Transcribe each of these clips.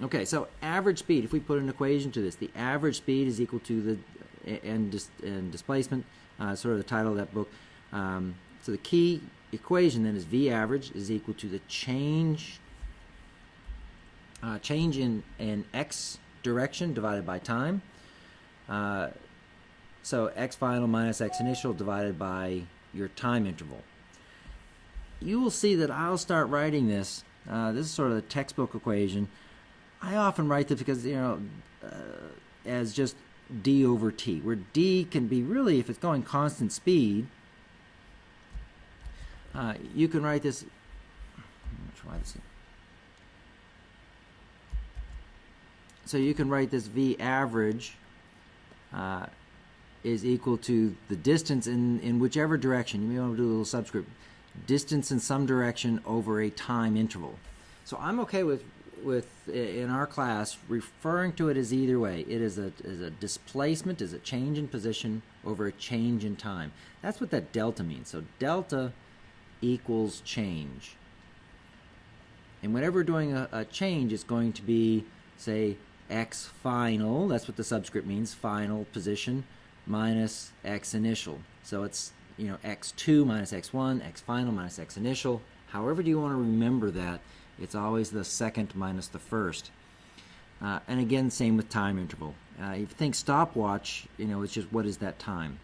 Okay, so average speed, if we put an equation to this, the average speed is equal to the and displacement, sort of the title of that book. So the key equation then is V average is equal to the change in x direction divided by time. So x final minus x initial divided by your time interval. You will see that I'll start writing this. This is sort of the textbook equation. I often write this because, as just d over t, where d can be really, if it's going constant speed, you can write this. Try this. So you can write this V average is equal to the distance in whichever direction. You may want to do a little subscript. Distance in some direction over a time interval. So I'm okay with in our class referring to it as either way. It is a displacement, is a change in position over a change in time. That's what that delta means. So delta equals change. And whenever we're doing a change, it's going to be, say, x final, that's what the subscript means, final position, minus x initial. So it's, x2 minus x1, x final minus x initial. However do you want to remember that, it's always the second minus the first. And again, same with time interval. If you think stopwatch, it's just what is that time.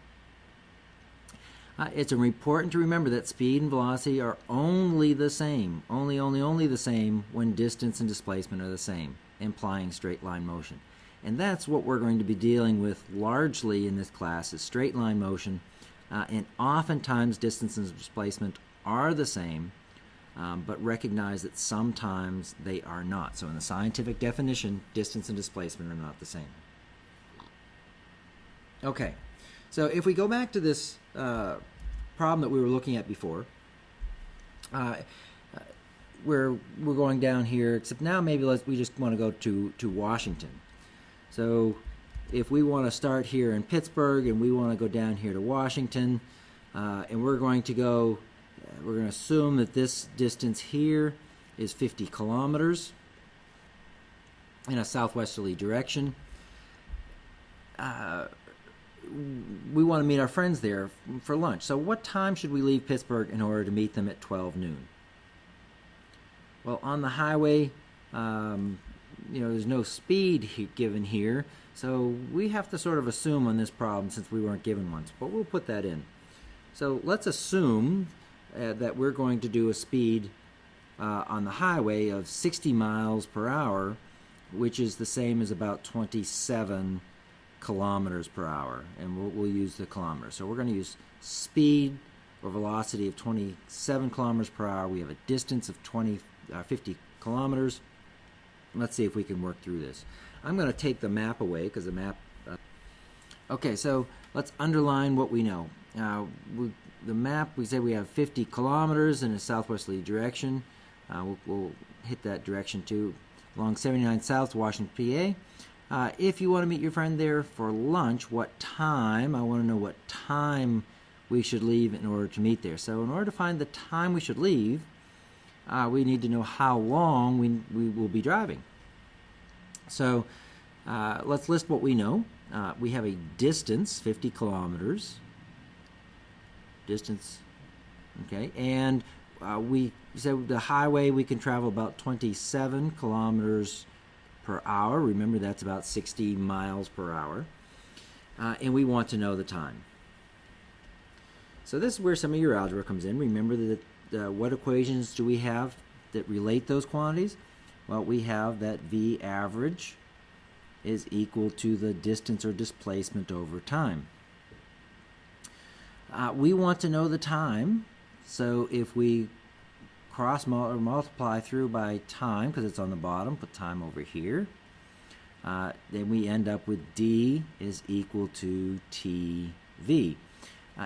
It's important to remember that speed and velocity are only the same, only the same when distance and displacement are the same, implying straight line motion. And that's what we're going to be dealing with largely in this class, is straight line motion. And oftentimes distance and displacement are the same, but recognize that sometimes they are not. So in the scientific definition, distance and displacement are not the same. Okay, so if we go back to this problem that we were looking at before, we're going down here, except now maybe we just want to go to Washington. So if we want to start here in Pittsburgh and we want to go down here to Washington, and we're going to assume that this distance here is 50 kilometers in a southwesterly direction. We want to meet our friends there for lunch. So what time should we leave Pittsburgh in order to meet them at 12 noon? Well, on the highway, there's no speed given here, so we have to sort of assume on this problem, since we weren't given one, but we'll put that in. So let's assume that we're going to do a speed on the highway of 60 miles per hour, which is the same as about 27 kilometers per hour, and we'll use the kilometers. So we're going to use speed or velocity of 27 kilometers per hour. We have a distance of 50 kilometers. Let's see if we can work through this. I'm going to take the map away because the map... Okay, so let's underline what we know. The map, we say we have 50 kilometers in a southwesterly direction. We'll hit that direction too, along 79 South, Washington, PA. If you want to meet your friend there for lunch, what time? I want to know what time we should leave in order to meet there. So in order to find the time we should leave, we need to know how long we will be driving. So let's list what we know. We have a distance, 50 kilometers. Distance, okay, and we said the highway we can travel about 27 kilometers per hour. Remember, that's about 60 miles per hour. And we want to know the time. So this is where some of your algebra comes in. Remember that what equations do we have that relate those quantities? Well, we have that V average is equal to the distance or displacement over time. We want to know the time, so if we cross or multiply through by time, because it's on the bottom, put time over here, then we end up with D is equal to TV.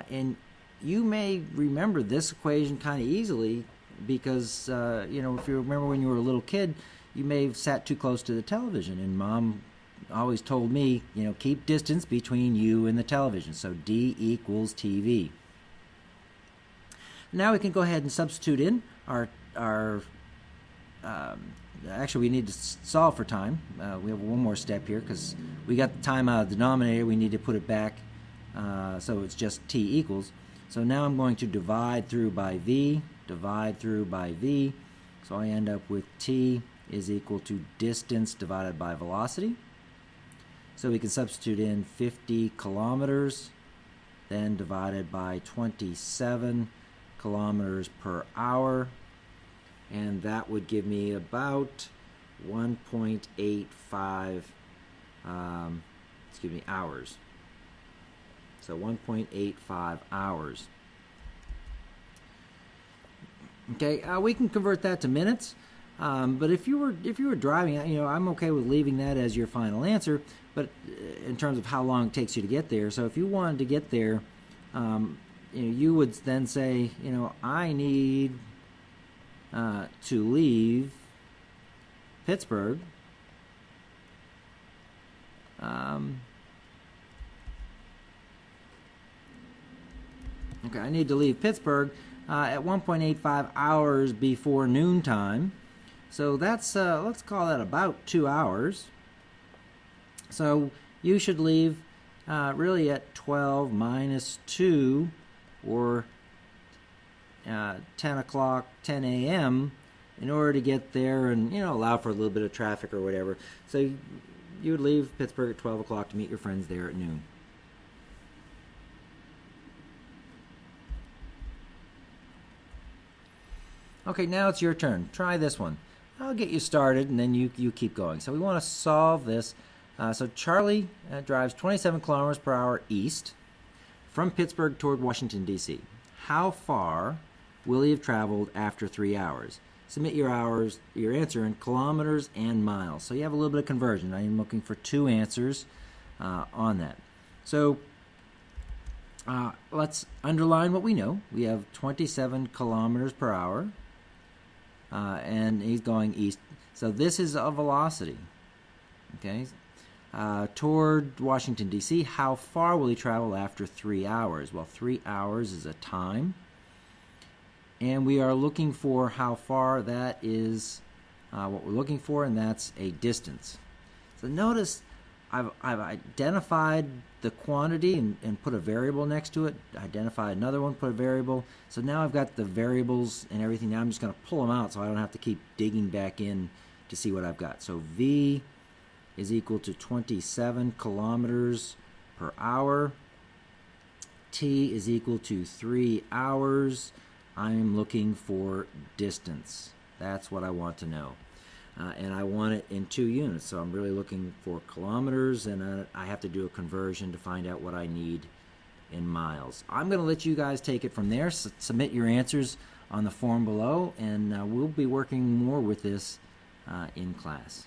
And you may remember this equation kind of easily because, if you remember when you were a little kid, you may have sat too close to the television, and Mom always told me, keep distance between you and the television. So D equals TV. Now we can go ahead and substitute in our actually we need to solve for time. We have one more step here because we got the time out of the denominator. We need to put it back so it's just t equals. So now I'm going to divide through by v, divide through by v. So I end up with t is equal to distance divided by velocity. So we can substitute in 50 kilometers, then divided by 27 kilometers per hour, and that would give me about 1.85 hours. So 1.85 hours. Okay, we can convert that to minutes, but if you were driving, I'm okay with leaving that as your final answer. But in terms of how long it takes you to get there, so if you wanted to get there, you would then say, I need to leave Pittsburgh I need to leave Pittsburgh at 1.85 hours before noontime. So that's, let's call that about 2 hours. So you should leave really at 12 minus 2, or 10 o'clock, 10 a.m. in order to get there and, allow for a little bit of traffic or whatever. So you would leave Pittsburgh at 12 o'clock to meet your friends there at noon. Okay, now it's your turn. Try this one. I'll get you started, and then you keep going. So we want to solve this. So Charlie drives 27 kilometers per hour east from Pittsburgh toward Washington, D.C. How far will he have traveled after 3 hours? Submit your answer in kilometers and miles. So you have a little bit of conversion. I am looking for 2 answers on that. So let's underline what we know. We have 27 kilometers per hour. And he's going east. So this is a velocity. Okay. Toward Washington, D.C. How far will he travel after 3 hours? Well, 3 hours is a time. And we are looking for how far that is, what we're looking for, and that's a distance. So notice I've identified the quantity and put a variable next to it, identify another one, put a variable. So now I've got the variables and everything. Now I'm just going to pull them out so I don't have to keep digging back in to see what I've got. So V is equal to 27 kilometers per hour. T is equal to 3 hours. I'm looking for distance. That's what I want to know. And I want it in 2 units, so I'm really looking for kilometers, and I have to do a conversion to find out what I need in miles. I'm going to let you guys take it from there. Submit your answers on the form below, and we'll be working more with this in class.